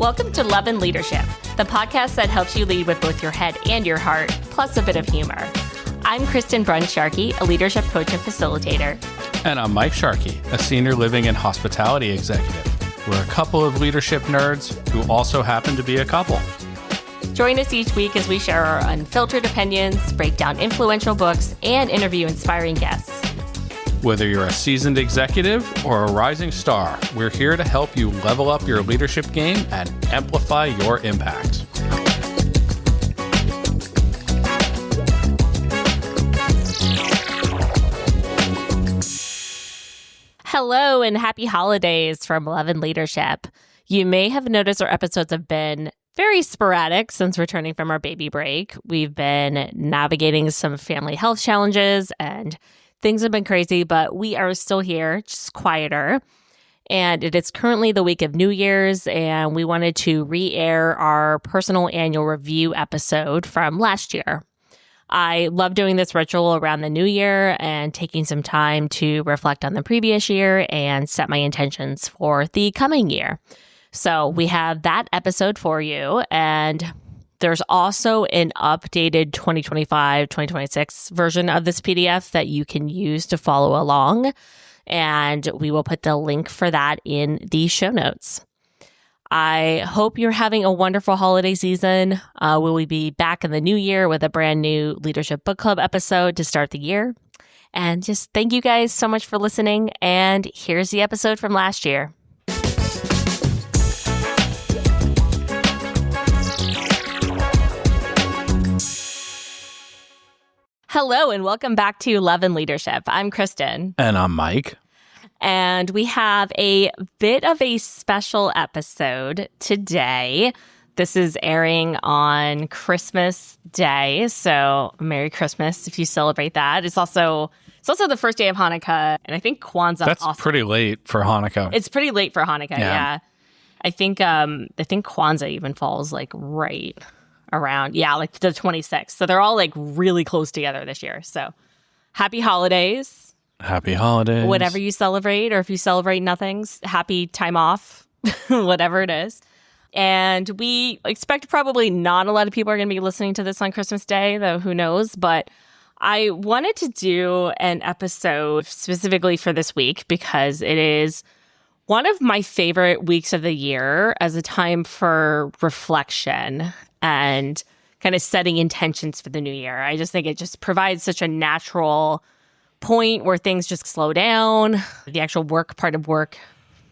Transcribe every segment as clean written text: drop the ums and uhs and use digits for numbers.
Welcome to Love and Leadership, the podcast that helps you lead with both your head and your heart, plus a bit of humor. I'm Kristen Sharkey, a leadership coach and facilitator. And I'm Mike Sharkey, a senior living and hospitality executive. We're a couple of leadership nerds who also happen to be a couple. Join us each week as we share our unfiltered opinions, break down influential books, and interview inspiring guests. Whether you're a seasoned executive or a rising star, we're here to help you level up your leadership game and amplify your impact. Hello and happy holidays from Love and Leadership. You may have noticed our episodes have been very sporadic since returning from our baby break. We've been navigating some family health challenges and things have been crazy, but we are still here, just quieter. And it is currently the week of New Year's, and we wanted to re-air our personal annual review episode from last year. I love doing this ritual around the new year and taking some time to reflect on the previous year and set my intentions for the coming year. So we have that episode for you, and there's also an updated 2025-2026 version of this PDF that you can use to follow along, and we will put the link for that in the show notes. I hope you're having a wonderful holiday season. We'll be back in the new year with a brand new Leadership Book Club episode to start the year. And just thank you guys so much for listening, and here's the episode from last year. Hello, and welcome back to Love and Leadership. I'm Kristen. And I'm Mike. And we have a bit of a special episode today. This is airing on Christmas Day, so Merry Christmas if you celebrate that. It's also the first day of Hanukkah, and I think Kwanzaa. That's also pretty late for Hanukkah. It's pretty late for Hanukkah, yeah. I think Kwanzaa even falls like right around, like the 26th. So they're all like really close together this year. So happy holidays. Happy holidays. Whatever you celebrate, or if you celebrate nothings, happy time off, whatever it is. And we expect probably not a lot of people are going to be listening to this on Christmas Day, though who knows. But I wanted to do an episode specifically for this week because it is one of my favorite weeks of the year as a time for reflection and kind of setting intentions for the new year. I just think it just provides such a natural point where things just slow down. The actual work part of work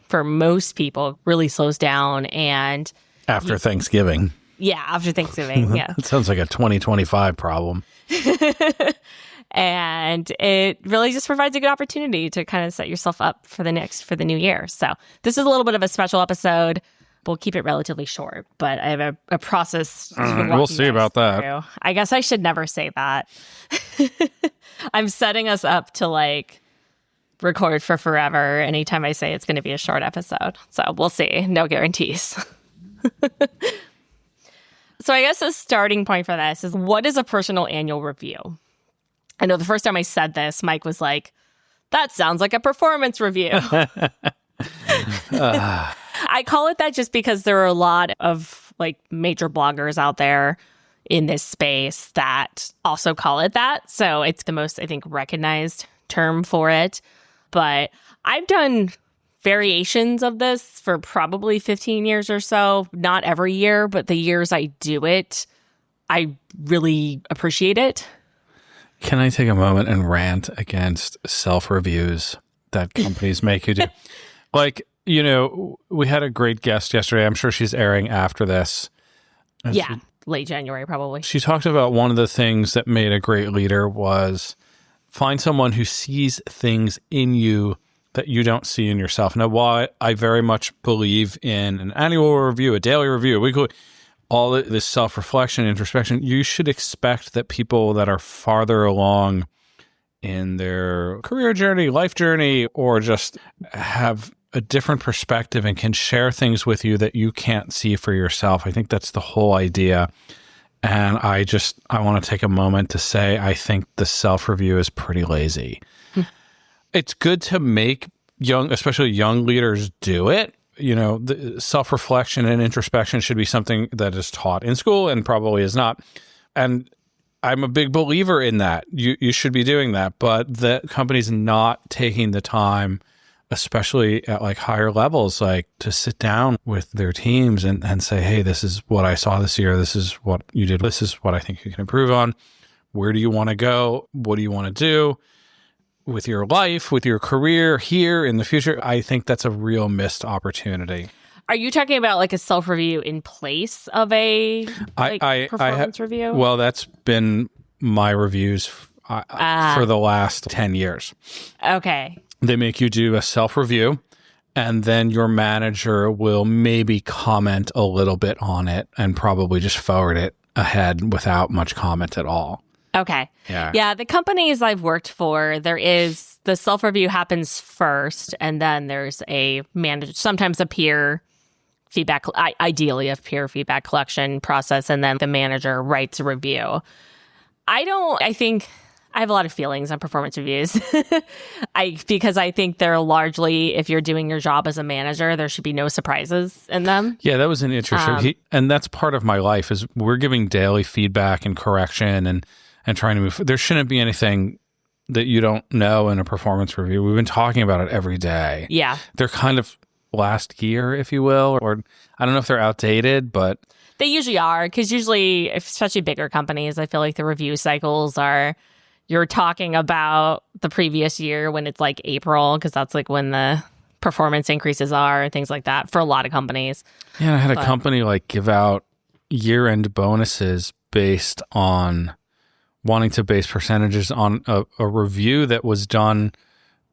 for most people really slows down. And after Thanksgiving. Yeah, after Thanksgiving, yeah. It sounds like a 2025 problem. And it really just provides a good opportunity to kind of set yourself up for the new year. So this is a little bit of a special episode. We'll keep it relatively short, but I have a process. We'll see about that. Through. I guess I should never say that. I'm setting us up to like record for forever anytime I say it's going to be a short episode. So we'll see. No guarantees. So I guess a starting point for this is, what is a personal annual review? I know the first time I said this, Mike was like, that sounds like a performance review. I call it that just because there are a lot of like major bloggers out there in this space that also call it that. So it's the most, I think, recognized term for it. But I've done variations of this for probably 15 years or so. Not every year, but the years I do it, I really appreciate it. Can I take a moment and rant against self-reviews that companies make you do? Like, you know, we had a great guest yesterday. I'm sure she's airing after this. Yeah, late January probably. She talked about one of the things that made a great leader was find someone who sees things in you that you don't see in yourself. Now, while I very much believe in an annual review, a daily review, a weekly, all this self-reflection, introspection, you should expect that people that are farther along in their career journey, life journey, or just have a different perspective and can share things with you that you can't see for yourself. I think that's the whole idea. And I want to take a moment to say, I think the self-review is pretty lazy. It's good to make especially young leaders do it. the self-reflection and introspection should be something that is taught in school and probably is not. And I'm a big believer in that. You should be doing that, but the company's not taking the time, especially at like higher levels, like to sit down with their teams and say, hey, this is what I saw this year. This is what you did. This is what I think you can improve on. Where do you want to go? What do you want to do with your life, with your career here in the future? I think that's a real missed opportunity. Are you talking about like a self-review in place of a performance review? Well, that's been my reviews for the last 10 years. Okay. They make you do a self-review, and then your manager will maybe comment a little bit on it and probably just forward it ahead without much comment at all. Okay. Yeah. The companies I've worked for, the self-review happens first, and then there's a manager, sometimes a peer feedback, ideally a peer feedback collection process, and then the manager writes a review. I have a lot of feelings on performance reviews because I think they're largely, if you're doing your job as a manager, there should be no surprises in them. Yeah, that was an interesting, and that's part of my life is we're giving daily feedback and correction and trying to move. There shouldn't be anything that you don't know in a performance review. We've been talking about it every day. Yeah. They're kind of last year, if you will, or I don't know if they're outdated, but they usually are, because usually, especially bigger companies, I feel like the review cycles are, you're talking about the previous year when it's like April, because that's like when the performance increases are and things like that for a lot of companies. Yeah, I had a company like give out year-end bonuses based on wanting to base percentages on a review that was done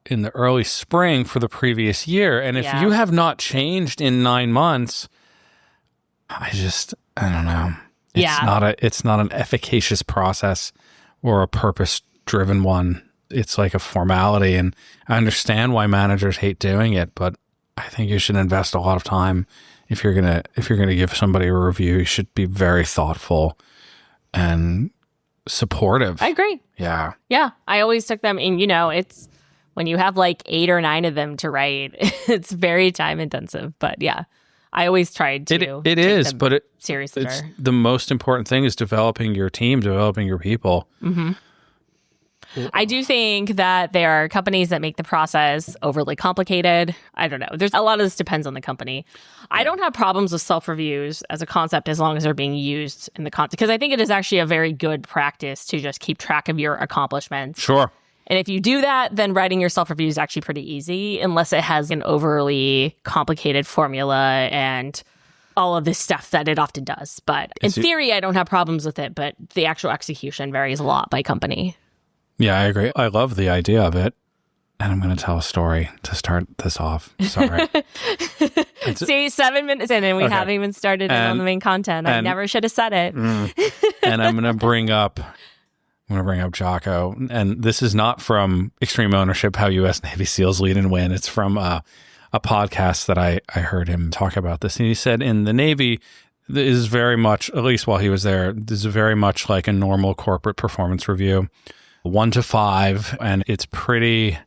in the early spring for the previous year. And if you have not changed in 9 months, I don't know. It's not an efficacious process or a purpose-driven one. It's like a formality, and I understand why managers hate doing it, but I think you should invest a lot of time. If you're gonna give somebody a review, you should be very thoughtful and supportive. I agree. Yeah. Yeah. I always took them in, it's when you have like 8 or 9 of them to write, it's very time intensive, but yeah. I always tried to. It is, but seriously. It's the most important thing is developing your team, developing your people. Mm-hmm. I do think that there are companies that make the process overly complicated. I don't know. There's a lot of this depends on the company. I don't have problems with self-reviews as a concept as long as they're being used in the context, because I think it is actually a very good practice to just keep track of your accomplishments. Sure. And if you do that, then writing your self-review is actually pretty easy, unless it has an overly complicated formula and all of this stuff that it often does. But in theory, I don't have problems with it, but the actual execution varies a lot by company. Yeah, I agree. I love the idea of it. And I'm going to tell a story to start this off. Sorry. See, 7 minutes in and we haven't even started on the main content. I never should have said it. And I'm going to bring up Jocko. And this is not from Extreme Ownership, How U.S. Navy SEALs Lead and Win. It's from a podcast that I heard him talk about this. And he said in the Navy, this is very much, at least while he was there, this is very much like a normal corporate performance review. 1 to 5, and it's pretty,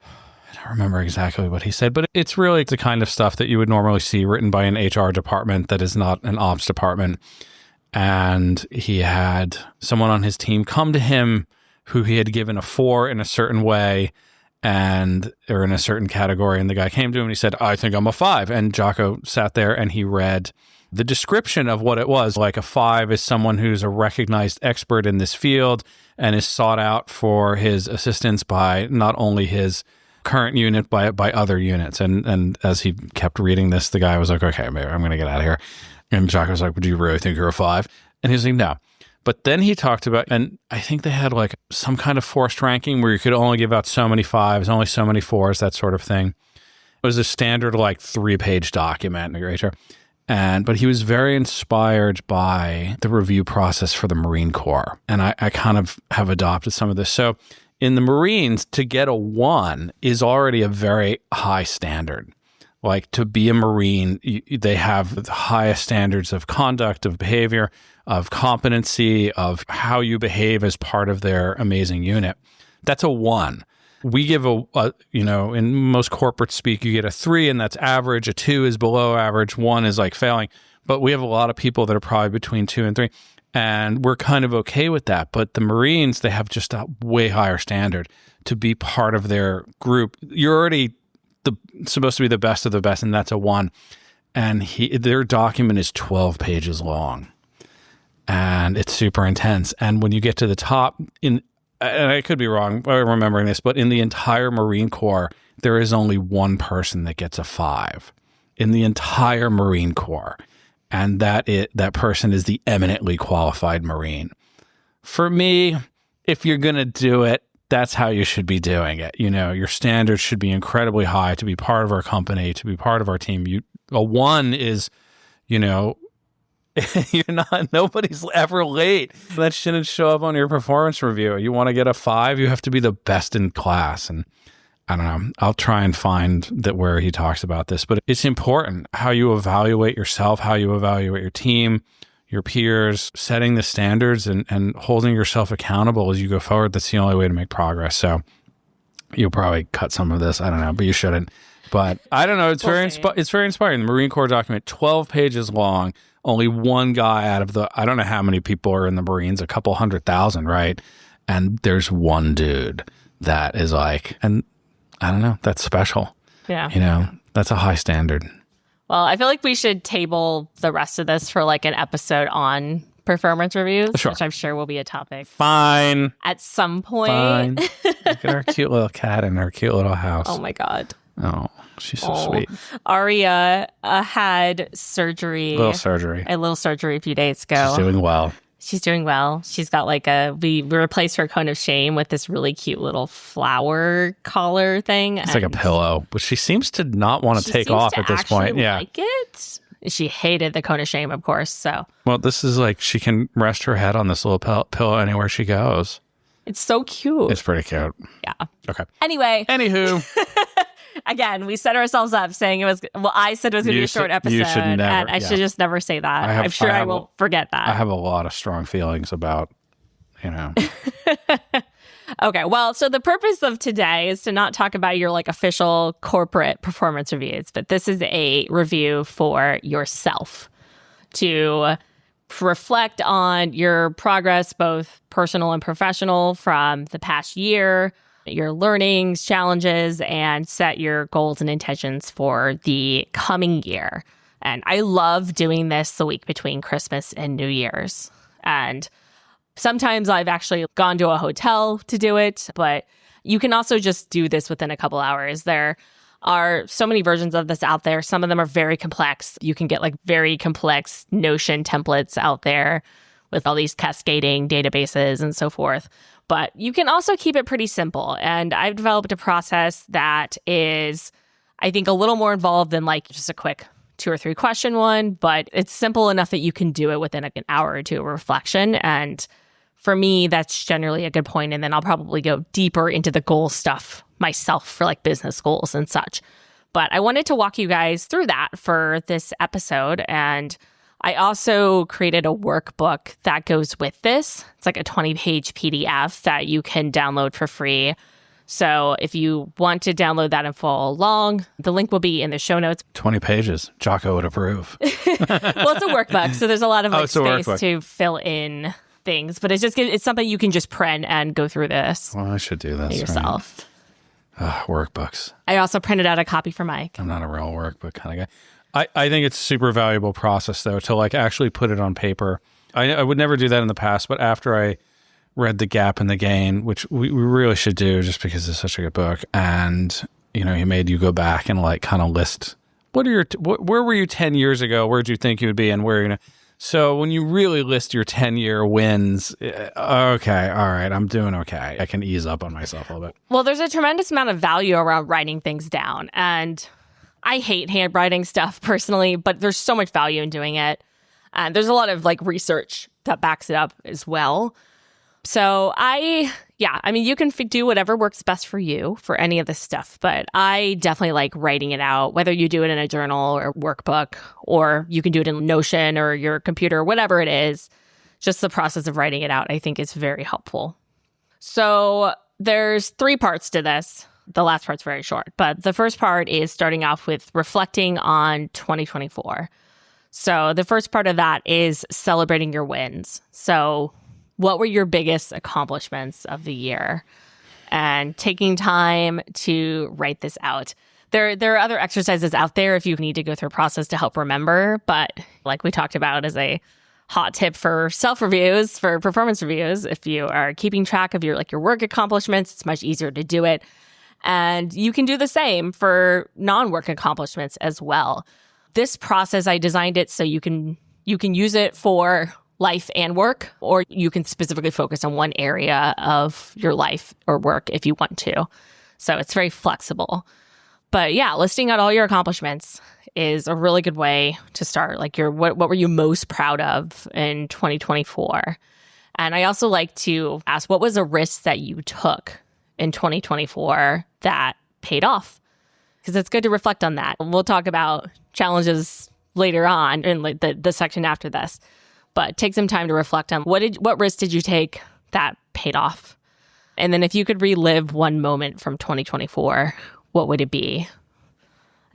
I don't remember exactly what he said, but it's really the kind of stuff that you would normally see written by an HR department that is not an ops department. And he had someone on his team come to him who he had given a 4 in a certain way or in a certain category, and the guy came to him and he said, I think I'm a 5. And Jocko sat there and he read the description of what it was. Like a 5 is someone who's a recognized expert in this field and is sought out for his assistance by not only his current unit, by other units. And as he kept reading this, the guy was like, okay, maybe I'm going to get out of here. And Jocko was like, do you really think you're a 5? And he was like, no. But then he talked about, and I think they had like some kind of forced ranking where you could only give out so many 5s, only so many 4s, that sort of thing. It was a standard like 3-page document in your HR. But he was very inspired by the review process for the Marine Corps. And I kind of have adopted some of this. So in the Marines, to get a 1 is already a very high standard. Like to be a Marine, they have the highest standards of conduct, of behavior, of competency, of how you behave as part of their amazing unit. That's a 1. We give in most corporate speak, you get a 3 and that's average. A 2 is below average. 1 is like failing. But we have a lot of people that are probably between 2 and 3. And we're kind of okay with that. But the Marines, they have just a way higher standard to be part of their group. You're already supposed to be the best of the best, and that's a 1. And their document is 12 pages long. And it's super intense. And when you get to the top, and I could be wrong by remembering this, but in the entire Marine Corps, there is only one person that gets a 5 in the entire Marine Corps. And that person is the eminently qualified Marine. For me, if you're going to do it, that's how you should be doing it. Your standards should be incredibly high to be part of our company, to be part of our team. A 1 is, nobody's ever late. That shouldn't show up on your performance review. You want to get a 5, you have to be the best in class. And I don't know, I'll try and find that where he talks about this, but it's important how you evaluate yourself, how you evaluate your team, your peers, setting the standards and holding yourself accountable as you go forward. That's the only way to make progress. So you'll probably cut some of this. I don't know, but you shouldn't. But I don't know. It's it's very inspiring. The Marine Corps document, 12 pages long, only one guy out of I don't know how many people are in the Marines, a couple 100,000, right? And there's one dude that is like, and I don't know, that's special. Yeah. That's a high standard. Well, I feel like we should table the rest of this for like an episode on performance reviews, sure. Which I'm sure will be a topic. Fine. At some point. Fine. Look at our cute little cat in our cute little house. Oh my God. Oh, she's so sweet. Aria had surgery. A little surgery a few days ago. She's doing well. She's got like we replaced her cone of shame with this really cute little flower collar thing. It's like a pillow, but she seems to not want to take off at this point. Yeah. Like it. She hated the cone of shame, of course. So. Well, this is like she can rest her head on this little pillow anywhere she goes. It's so cute. It's pretty cute. Yeah. Okay. Anywho. Again, we set ourselves up saying I said it was going to be a short episode. You should never. And I should just never say that. I'm sure I will forget that. I have a lot of strong feelings about, Okay, well, so the purpose of today is to not talk about your like official corporate performance reviews, but this is a review for yourself to reflect on your progress, both personal and professional, from the past year, your learnings, challenges, and set your goals and intentions for the coming year. And I love doing this the week between Christmas and New Year's. And sometimes I've actually gone to a hotel to do it, but you can also just do this within a couple hours. There are so many versions of this out there. Some of them are very complex. You can get like very complex Notion templates out there with all these cascading databases and so forth. But you can also keep it pretty simple. And I've developed a process that is, I think, a little more involved than like just a quick 2 or 3 question one, but it's simple enough that you can do it within like an hour or 2 of reflection. And for me, that's generally a good point. And then I'll probably go deeper into the goal stuff myself for like business goals and such. But I wanted to walk you guys through that for this episode. And I also created a workbook that goes with this. It's like a 20-page PDF that you can download for free. So if you want to download that and follow along, the link will be in the show notes. 20 pages. Jocko would approve. Well, it's a workbook, so there's a lot of like, space to fill in things. But it's something you can just print and go through this. Well, I should do this yourself. Right? Workbooks. I also printed out a copy for Mike. I'm not a real workbook kind of guy. I think it's a super valuable process, though, to like actually put it on paper. I would never do that in the past, but after I read The Gap and the Gain, which we really should do just because it's such a good book, and he made you go back and like kind of list where were you 10 years ago? Where did you think you would be, and where So when you really list your 10-year wins, okay, all right, I'm doing okay. I can ease up on myself a little bit. Well, there's a tremendous amount of value around writing things down, and I hate handwriting stuff personally, but there's so much value in doing it. And there's a lot of like research that backs it up as well. So you can do whatever works best for you for any of this stuff. But I definitely like writing it out, whether you do it in a journal or workbook, or you can do it in Notion or your computer, whatever it is. Just the process of writing it out, I think, is very helpful. So there's 3 parts to this. The last part's very short, but the first part is starting off with reflecting on 2024. So the first part of that is celebrating your wins. So what were your biggest accomplishments of the year? And taking time to write this out. There are other exercises out there if you need to go through a process to help remember. But like we talked about as a hot tip for self-reviews, for performance reviews, if you are keeping track of your work accomplishments, it's much easier to do it. And you can do the same for non-work accomplishments as well. This process, I designed it so you can use it for life and work, or you can specifically focus on one area of your life or work if you want to. So it's very flexible. But yeah, listing out all your accomplishments is a really good way to start. Like what were you most proud of in 2024? And I also like to ask, what was a risk that you took in 2024 that paid off? Because it's good to reflect on that. We'll talk about challenges later on in the section after this. But take some time to reflect on what risk did you take that paid off? And then if you could relive one moment from 2024, what would it be?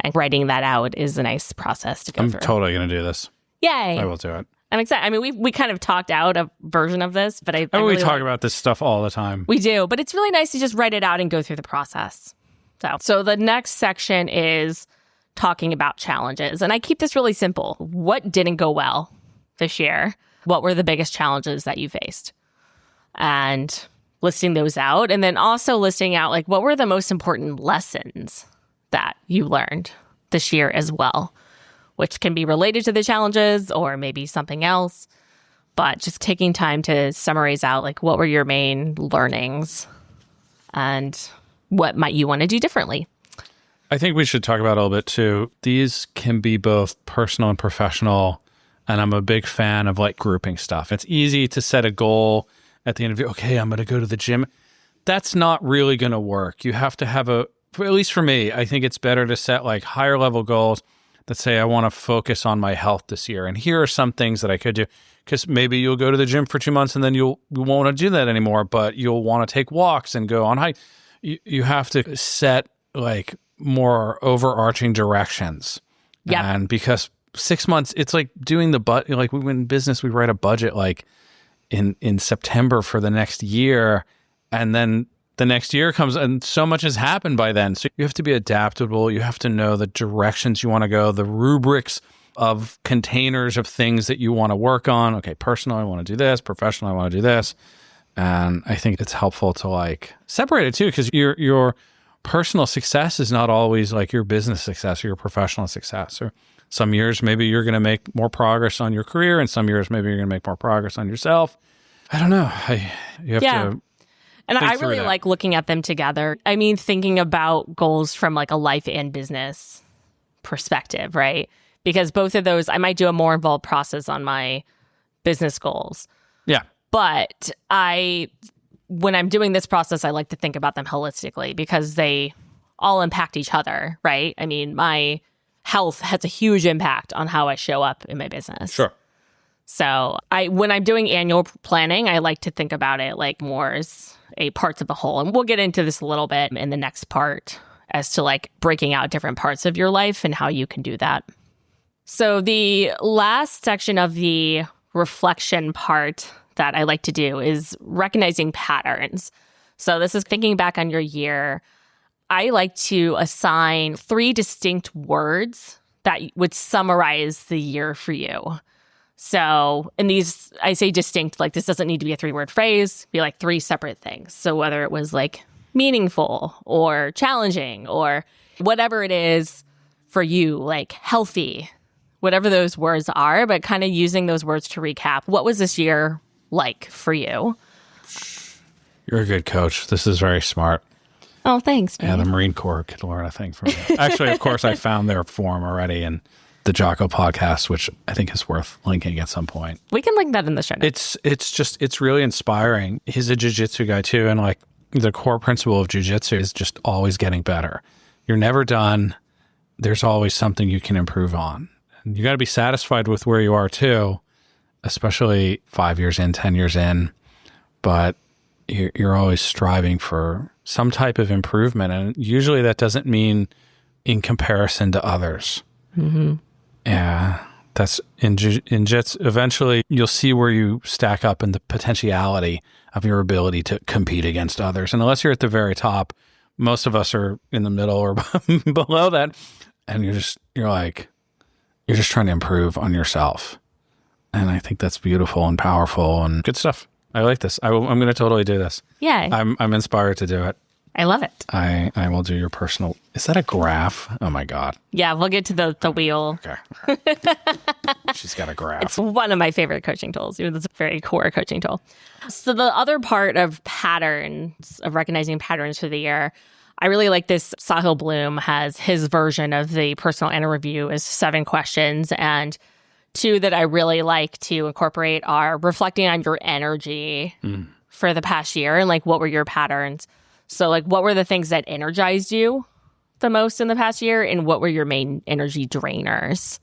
And writing that out is a nice process to go through. I'm totally going to do this. Yay. I will do it. I'm excited. I mean, we kind of talked out a version of this, but I we really talk about this stuff all the time. We do, but it's really nice to just write it out and go through the process. So the next section is talking about challenges. And I keep this really simple. What didn't go well this year? What were the biggest challenges that you faced? And listing those out. And then also listing out what were the most important lessons that you learned this year as well, which can be related to the challenges or maybe something else. But just taking time to summarize out what were your main learnings and what might you want to do differently. I think we should talk about it a little bit too. These can be both personal and professional. And I'm a big fan of grouping stuff. It's easy to set a goal at the end of the year. Okay, I'm going to go to the gym. That's not really going to work. You have to have at least for me, I think it's better to set higher level goals that say, I want to focus on my health this year. And here are some things that I could do. Because maybe you'll go to the gym for 2 months and then you won't want to do that anymore, but you'll want to take walks and go on hikes. You have to set more overarching directions. Yeah. And because 6 months, it's like doing the we in business, we write a budget in September for the next year, and then the next year comes and so much has happened by then. So you have to be adaptable. You have to know the directions you want to go, the rubrics of containers of things that you want to work on. Okay, personal, I want to do this. Professional, I want to do this. And I think it's helpful to separate it too, because your personal success is not always your business success or your professional success. Or some years, maybe you're going to make more progress on your career, and some years, maybe you're going to make more progress on yourself. I don't know. You have to. And I really like looking at them together. I mean, thinking about goals from a life and business perspective, right? Because both of those, I might do a more involved process on my business goals. Yeah. But when I'm doing this process, I like to think about them holistically because they all impact each other, right? I mean, my health has a huge impact on how I show up in my business. Sure. So when I'm doing annual planning, I like to think about it more as a parts of the whole. And we'll get into this a little bit in the next part as to breaking out different parts of your life and how you can do that. So the last section of the reflection part that I like to do is recognizing patterns. So this is thinking back on your year. I like to assign 3 distinct words that would summarize the year for you. So in these, I say distinct, this doesn't need to be a 3-word phrase, be 3 separate things. So whether it was meaningful or challenging or whatever it is for you, healthy, whatever those words are, but kind of using those words to recap. What was this year like for you? You're a good coach. This is very smart. Oh, thanks. Yeah, the Marine Corps could learn a thing from you. Actually, of course, I found their form already in the Jocko podcast, which I think is worth linking at some point. We can link that in the show notes. It's really inspiring. He's a jiu-jitsu guy too, and the core principle of jiu-jitsu is just always getting better. You're never done. There's always something you can improve on. And you got to be satisfied with where you are too, especially 5 years in, 10 years in. But you're always striving for some type of improvement. And usually that doesn't mean in comparison to others. Mm-hmm. Yeah. That's in jits. Eventually, you'll see where you stack up in the potentiality of your ability to compete against others. And unless you're at the very top, most of us are in the middle or below that. And you're just trying to improve on yourself. And I think that's beautiful and powerful and good stuff. I like this. I'm going to totally do this. Yeah. I'm inspired to do it. I love it. I will do your personal. Is that a graph? Oh my God. Yeah, we'll get to the wheel. Okay. All right. She's got a graph. It's one of my favorite coaching tools. It's a very core coaching tool. So the other part of patterns, of recognizing patterns for the year, I really like this. Sahil Bloom has his version of the personal inner review is 7 questions. And 2 that I really like to incorporate are reflecting on your energy for the past year and like what were your patterns. So like what were the things that energized you the most in the past year and what were your main energy drainers?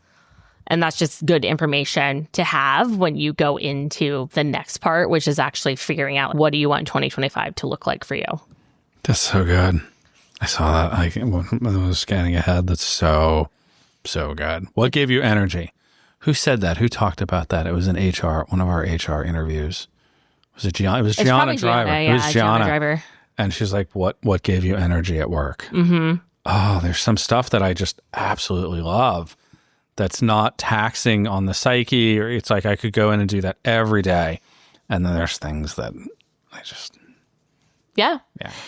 And that's just good information to have when you go into the next part, which is actually figuring out what do you want 2025 to look like for you. That's so good. I saw that. I was scanning ahead. That's so good. What gave you energy? Who said that? Who talked about that? It was in HR, one of our HR interviews. Was it Gianna? It was Gianna Driver. Yeah, it was Gianna Driver. And she's like, what gave you energy at work? Mm-hmm. Oh, there's some stuff that I just absolutely love that's not taxing on the psyche. Or it's like I could go in and do that every day. And then there's things that I just... Yeah.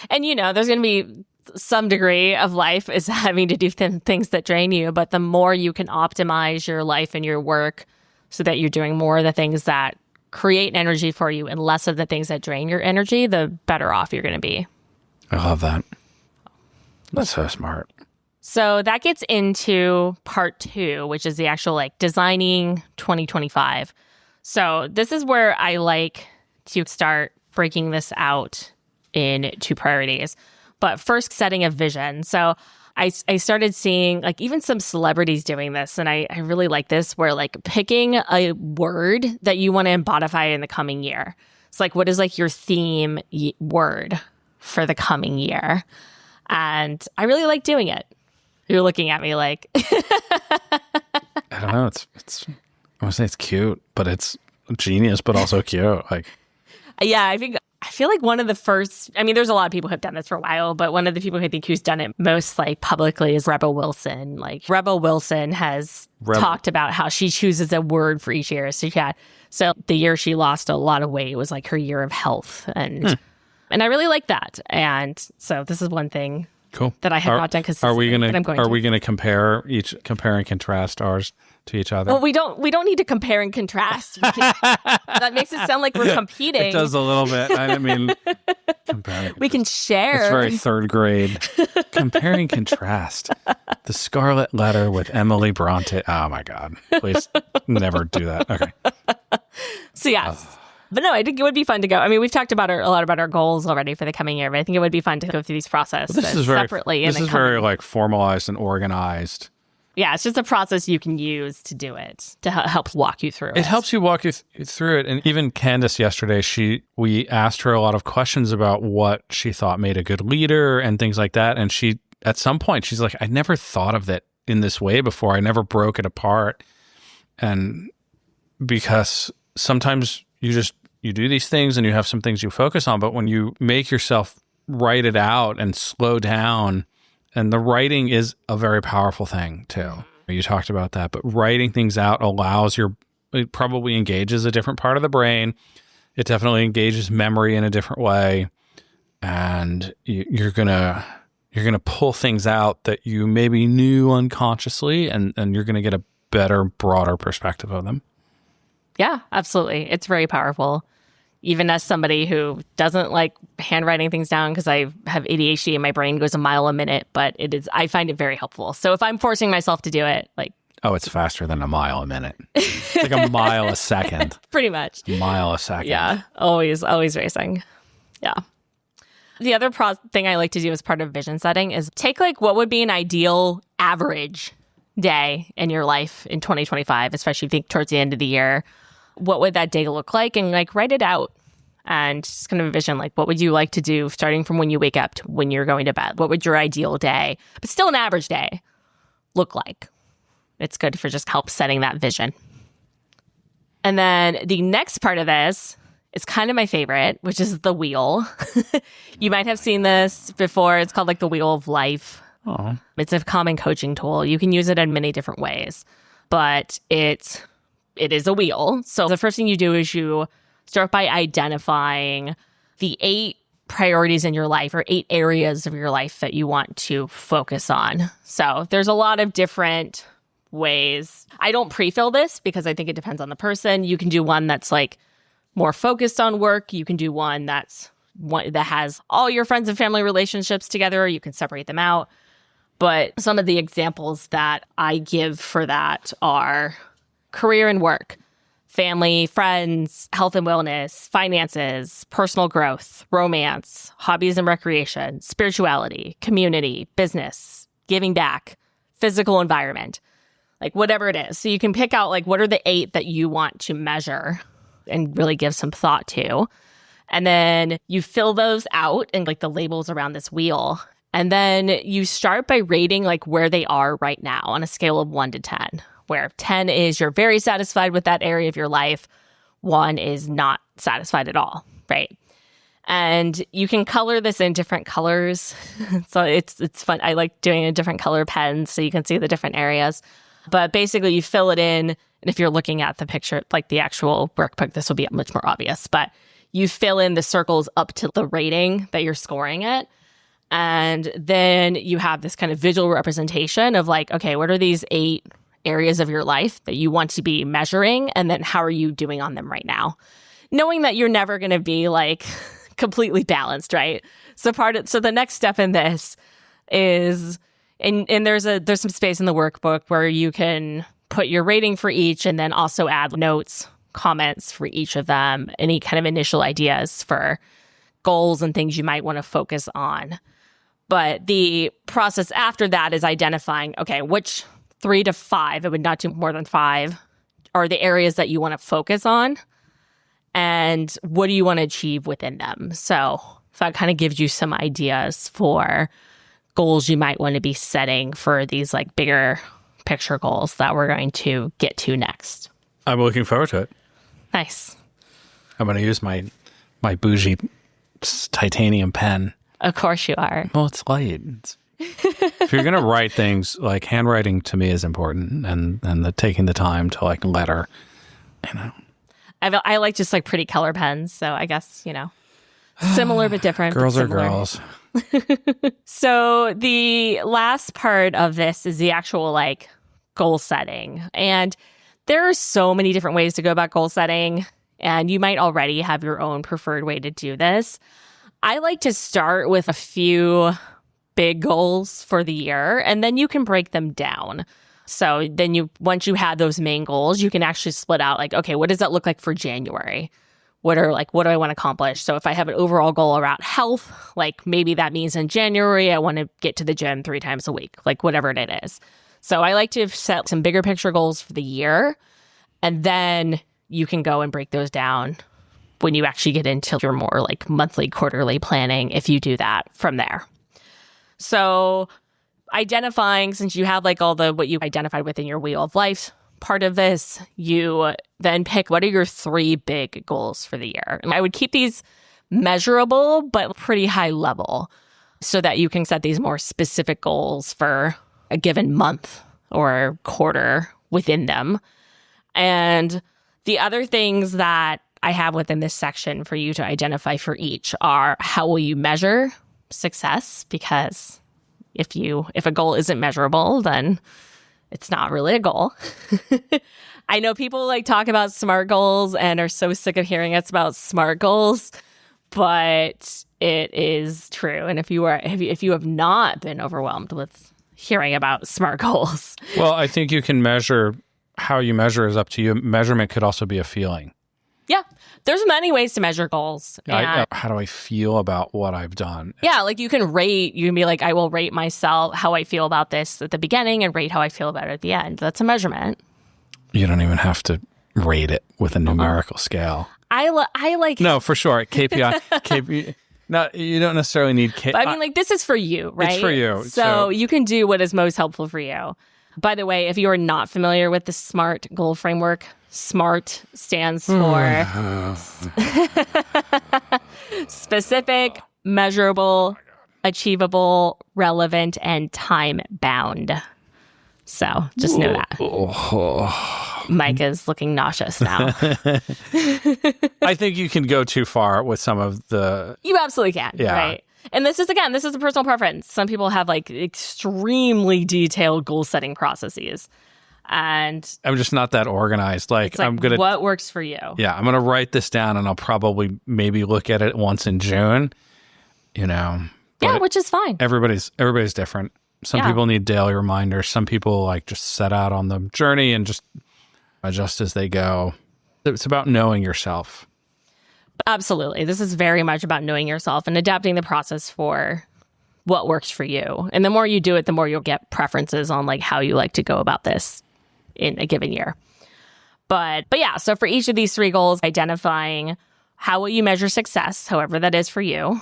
And, there's going to be some degree of life is having to do things that drain you. But the more you can optimize your life and your work so that you're doing more of the things that create energy for you and less of the things that drain your energy, the better off you're going to be. I love that. That's so smart. So that gets into part 2, which is the actual like designing 2025. So this is where I like to start breaking this out in 2 priorities. But first, setting a vision. So I started seeing like even some celebrities doing this. And I really like this where like picking a word that you want to embodify in the coming year. It's like, what is like your theme word for the coming year? And I really like doing it. You're looking at me like... I don't know. It's I want to say it's cute, but it's genius, but also cute. Like, yeah, I feel like one of the first, there's a lot of people who have done this for a while, but one of the people who I think who's done it most like publicly is Rebel Wilson. Like Rebel Wilson has talked about how she chooses a word for each year. So the year she lost a lot of weight was like her year of health. And I really like that. And so this is one thing that I have not done consistently. Are we going to compare and contrast ours to each other? Well, we don't need to compare and contrast. That makes it sound like we're competing. It does a little bit. I didn't mean comparing. We can share. It's very 3rd grade. Compare and contrast. The Scarlet Letter with Emily Bronte. Oh my God. Please never do that. Okay. So yes. But no, I think it would be fun to go. We've talked about a lot about our goals already for the coming year, but I think it would be fun to go through these processes separately. This is very like formalized and organized. Yeah, it's just a process you can use to do it, to help walk you through it. It helps you walk you through it. And even Candace yesterday, we asked her a lot of questions about what she thought made a good leader and things like that. And at some point, she's like, I never thought of it in this way before. I never broke it apart. And because sometimes you do these things and you have some things you focus on, but when you make yourself write it out and slow down, and the writing is a very powerful thing too. You talked about that, but writing things out it probably engages a different part of the brain. It definitely engages memory in a different way. And you're going to pull things out that you maybe knew unconsciously, and you're going to get a better, broader perspective of them. Yeah, absolutely. It's very powerful. Even as somebody who doesn't like handwriting things down because I have ADHD and my brain goes a mile a minute, but I find it very helpful. So if I'm forcing myself to do it, like... Oh, it's faster than a mile a minute. It's like a mile a second. Pretty much. A mile a second. Yeah, always racing. Yeah. The other thing I like to do as part of vision setting is take like what would be an ideal average day in your life in 2025, especially if you think towards the end of the year. What would that day look like? And like write it out. and just kind of envision like, what would you like to do starting from when you wake up to when you're going to bed? What would your ideal day, but still an average day, look like? It's good for just help setting that vision. And then the next part of this is kind of my favorite, which is the wheel. You might have seen this before. It's called like the Wheel of Life. Oh. It's a common coaching tool. You can use it in many different ways, but it is a wheel. So the first thing you do is you start by identifying the 8 priorities in your life or 8 areas of your life that you want to focus on. So there's a lot of different ways. I don't pre-fill this because I think it depends on the person. You can do one that's like more focused on work. You can do one that has all your friends and family relationships together. You can separate them out. But some of the examples that I give for that are career and work, family, friends, health and wellness, finances, personal growth, romance, hobbies and recreation, spirituality, community, business, giving back, physical environment, like whatever it is. So you can pick out like what are the 8 that you want to measure and really give some thought to. And then you fill those out and like the labels around this wheel. And then you start by rating like where they are right now on a scale of 1 to 10, where 10 is you're very satisfied with that area of your life. 1 is not satisfied at all, right? And you can color this in different colors. So it's fun. I like doing a different color pen so you can see the different areas. But basically you fill it in. And if you're looking at the picture, like the actual workbook, this will be much more obvious. But you fill in the circles up to the rating that you're scoring it. And then you have this kind of visual representation of like, okay, what are these 8 areas of your life that you want to be measuring? And then how are you doing on them right now? Knowing that you're never going to be like completely balanced, right? So the next step in this is, and there's some space in the workbook where you can put your rating for each and then also add notes, comments for each of them, any kind of initial ideas for goals and things you might want to focus on. But the process after that is identifying, okay, which 3 to 5, I would not do more than 5, are the areas that you want to focus on and what do you want to achieve within them. So that kind of gives you some ideas for goals you might want to be setting for these like bigger picture goals that we're going to get to next. I'm looking forward to it. Nice. I'm going to use my bougie titanium pen. Of course you are. Well, it's light. If you're going to write things, like handwriting to me is important and taking the time to like letter, you know. I like just like pretty color pens. So I guess, similar but different. Girls but are girls. So the last part of this is the actual like goal setting. And there are so many different ways to go about goal setting. And you might already have your own preferred way to do this. I like to start with a few big goals for the year, and then you can break them down. So then once you have those main goals, you can actually split out like, okay, what does that look like for January? What do I want to accomplish? So if I have an overall goal around health, like maybe that means in January, I want to get to the gym 3 times a week, like whatever it is. So I like to set some bigger picture goals for the year, and then you can go and break those down when you actually get into your more like monthly, quarterly planning, if you do that from there. So identifying, since you have like all what you identified within your Wheel of Life part of this, you then pick what are your 3 big goals for the year. And I would keep these measurable, but pretty high level so that you can set these more specific goals for a given month or quarter within them. And the other things that I have within this section for you to identify for each are how will you measure success? Because if a goal isn't measurable, then it's not really a goal. I know people like talk about SMART goals and are so sick of hearing it's about SMART goals, but it is true. And if you have not been overwhelmed with hearing about SMART goals. Well, I think you can measure. How you measure is up to you. Measurement could also be a feeling. Yeah. There's many ways to measure goals. How do I feel about what I've done? Yeah, like you can be like, I will rate myself how I feel about this at the beginning and rate how I feel about it at the end. That's a measurement. You don't even have to rate it with a numerical scale. I like. No, for sure. KPI. No, you don't necessarily need KPI. I mean, like, this is for you, right? It's for you. So you can do what is most helpful for you. By the way, if you are not familiar with the SMART goal framework, SMART stands for specific, measurable, achievable, relevant, and time-bound. So just know that. Mike is looking nauseous now. I think you can go too far with some of the... You absolutely can, right? And this is a personal preference. Some people have like extremely detailed goal-setting processes. And I'm just not that organized. Like, I'm going to... What works for you? Yeah, I'm going to write this down and I'll probably maybe look at it once in June, you know. Yeah, which is fine. Everybody's different. Some people need daily reminders. Some people like just set out on the journey and just adjust as they go. It's about knowing yourself. Absolutely. This is very much about knowing yourself and adapting the process for what works for you. And the more you do it, the more you'll get preferences on like how you like to go about this in a given year. But yeah, so for each of these 3 goals, identifying how will you measure success, however that is for you.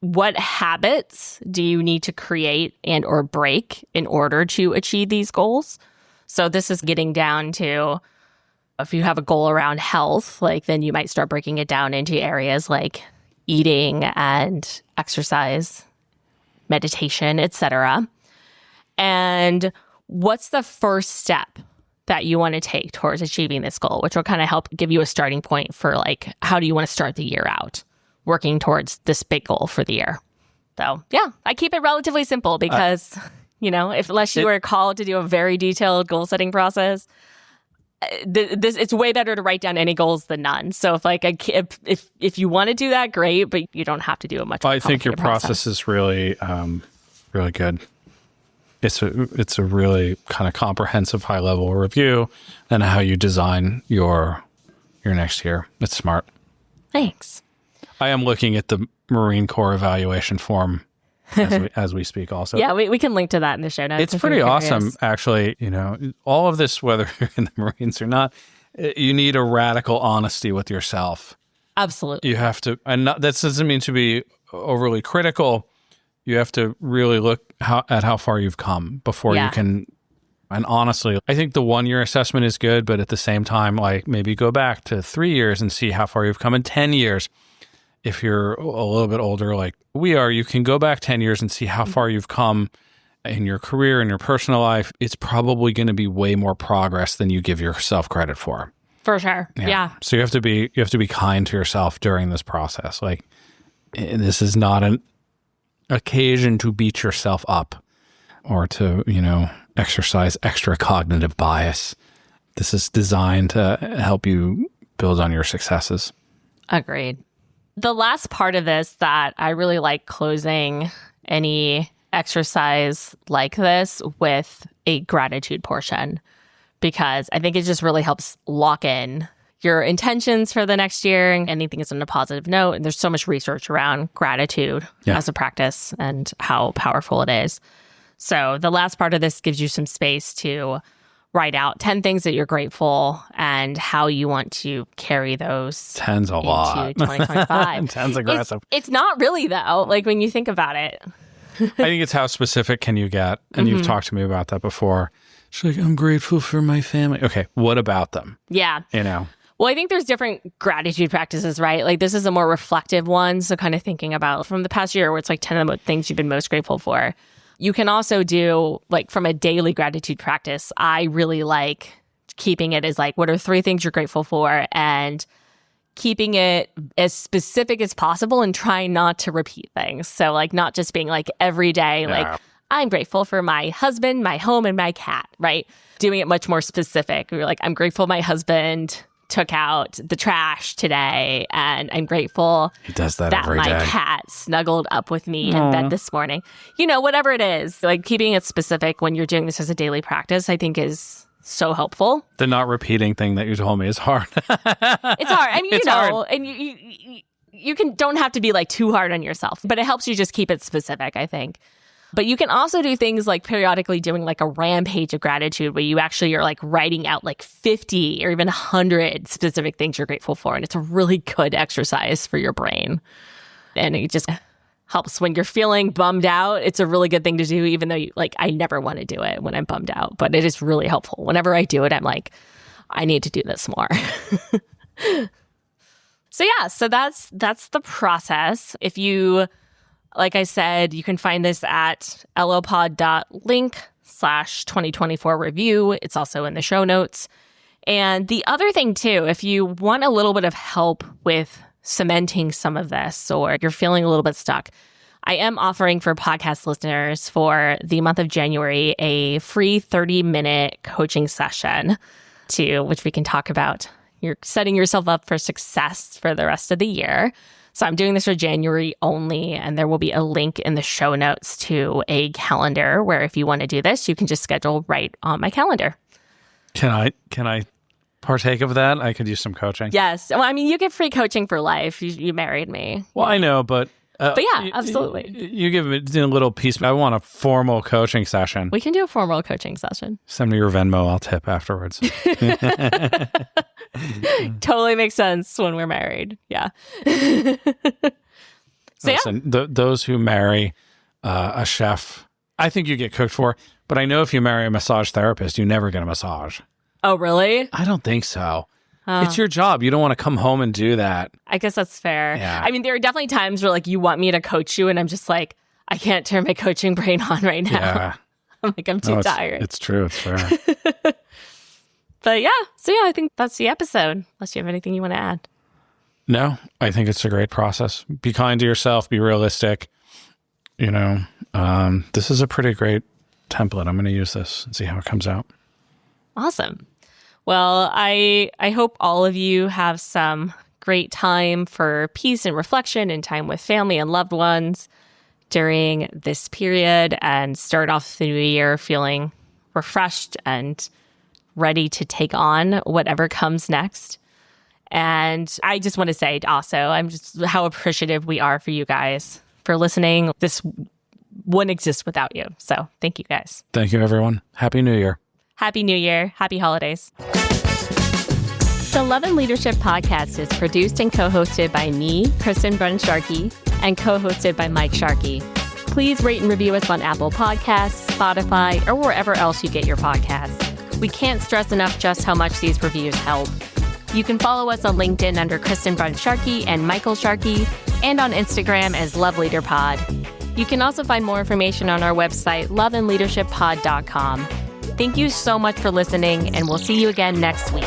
What habits do you need to create and or break in order to achieve these goals? So this is getting down to, if you have a goal around health, like then you might start breaking it down into areas like eating and exercise, meditation, etc. And what's the first step that you want to take towards achieving this goal, which will kind of help give you a starting point for like, how do you want to start the year out, working towards this big goal for the year. So yeah, I keep it relatively simple because, you know, unless you were called to do a very detailed goal setting process, it's way better to write down any goals than none. So if you want to do that, great, but you don't have to do it much. I think your process is really, really good. It's a really kind of comprehensive, high level review and how you design your next year. It's smart. Thanks. I am looking at the Marine Corps evaluation form as we speak also. Yeah, we can link to that in the show notes. It's pretty awesome, actually. You know, all of this, whether you're in the Marines or not, you need a radical honesty with yourself. Absolutely. You have to, and that doesn't mean to be overly critical. You have to really look at how far you've come before you can. And honestly, I think the 1-year assessment is good, but at the same time, like maybe go back to 3 years and see how far you've come in 10 years. If you're a little bit older, like we are, you can go back 10 years and see how far you've come in your career, in your personal life. It's probably going to be way more progress than you give yourself credit for. For sure. Yeah. So you have to be kind to yourself during this process. Like, this is not an occasion to beat yourself up or to, you know, exercise extra cognitive bias. This is designed to help you build on your successes. Agreed. The last part of this that I really like closing any exercise like this with a gratitude portion, because I think it just really helps lock in your intentions for the next year and anything is on a positive note. And there's so much research around gratitude as a practice and how powerful it is. So the last part of this gives you some space to write out 10 things that you're grateful and how you want to carry those 10's a lot. 2025. 10's aggressive. It's not really, though, like when you think about it. I think it's how specific can you get? And you've talked to me about that before. She's like, I'm grateful for my family. Okay, what about them? Yeah. You know? Well, I think there's different gratitude practices, right? Like this is a more reflective one. So kind of thinking about from the past year where it's like 10 of the things you've been most grateful for. You can also do, like, from a daily gratitude practice, I really like keeping it as, like, what are 3 things you're grateful for? And keeping it as specific as possible and trying not to repeat things. So, like, not just being, like, every day, like, I'm grateful for my husband, my home, and my cat, right? Doing it much more specific. You're like, I'm grateful my husband took out the trash today, and I'm grateful he does that every my day. Cat snuggled up with me in bed this morning. You know, whatever it is, like keeping it specific when you're doing this as a daily practice, I think is so helpful. The not repeating thing that you told me is hard. It's hard. I mean, you know, and you don't have to be like too hard on yourself, but it helps you just keep it specific, I think. But you can also do things like periodically doing like a rampage of gratitude where you actually are like writing out like 50 or even 100 specific things you're grateful for. And it's a really good exercise for your brain. And it just helps when you're feeling bummed out. It's a really good thing to do, even though I never want to do it when I'm bummed out. But it is really helpful. Whenever I do it, I'm like, I need to do this more. So that's the process. If you, like I said, you can find this at lopod.link/2024 review. It's also in the show notes. And the other thing too, if you want a little bit of help with cementing some of this, or you're feeling a little bit stuck, I am offering for podcast listeners for the month of January a free 30-minute coaching session which we can talk about. You're setting yourself up for success for the rest of the year. So I'm doing this for January only, and there will be a link in the show notes to a calendar where if you want to do this, you can just schedule right on my calendar. Can I partake of that? I could use some coaching. Yes. Well, I mean, you get free coaching for life. You married me. Well, I know, but yeah, absolutely. You give me a little piece. I want a formal coaching session. We can do a formal coaching session. Send me your Venmo. I'll tip afterwards. Totally makes sense when we're married. Yeah. Listen, those who marry a chef, I think you get cooked for. But I know if you marry a massage therapist, you never get a massage. Oh, really? I don't think so. It's your job. You don't want to come home and do that. I guess that's fair. Yeah. I mean, there are definitely times where you want me to coach you and I'm just like, I can't turn my coaching brain on right now. Yeah. I'm too tired. It's true. It's fair. But yeah. I think that's the episode. Unless you have anything you want to add. No, I think it's a great process. Be kind to yourself. Be realistic. This is a pretty great template. I'm going to use this and see how it comes out. Awesome. Well, I hope all of you have some great time for peace and reflection and time with family and loved ones during this period, and start off the new year feeling refreshed and ready to take on whatever comes next. And I just want to say also, how appreciative we are for you guys for listening. This wouldn't exist without you. So thank you guys. Thank you, everyone. Happy New Year. Happy New Year. Happy holidays. The Love and Leadership podcast is produced and co-hosted by me, Kristen Sharkey, and co-hosted by Mike Sharkey. Please rate and review us on Apple Podcasts, Spotify, or wherever else you get your podcasts. We can't stress enough just how much these reviews help. You can follow us on LinkedIn under Kristen Sharkey and Michael Sharkey, and on Instagram as Love Leader Pod. You can also find more information on our website, loveandleadershippod.com. Thank you so much for listening, and we'll see you again next week.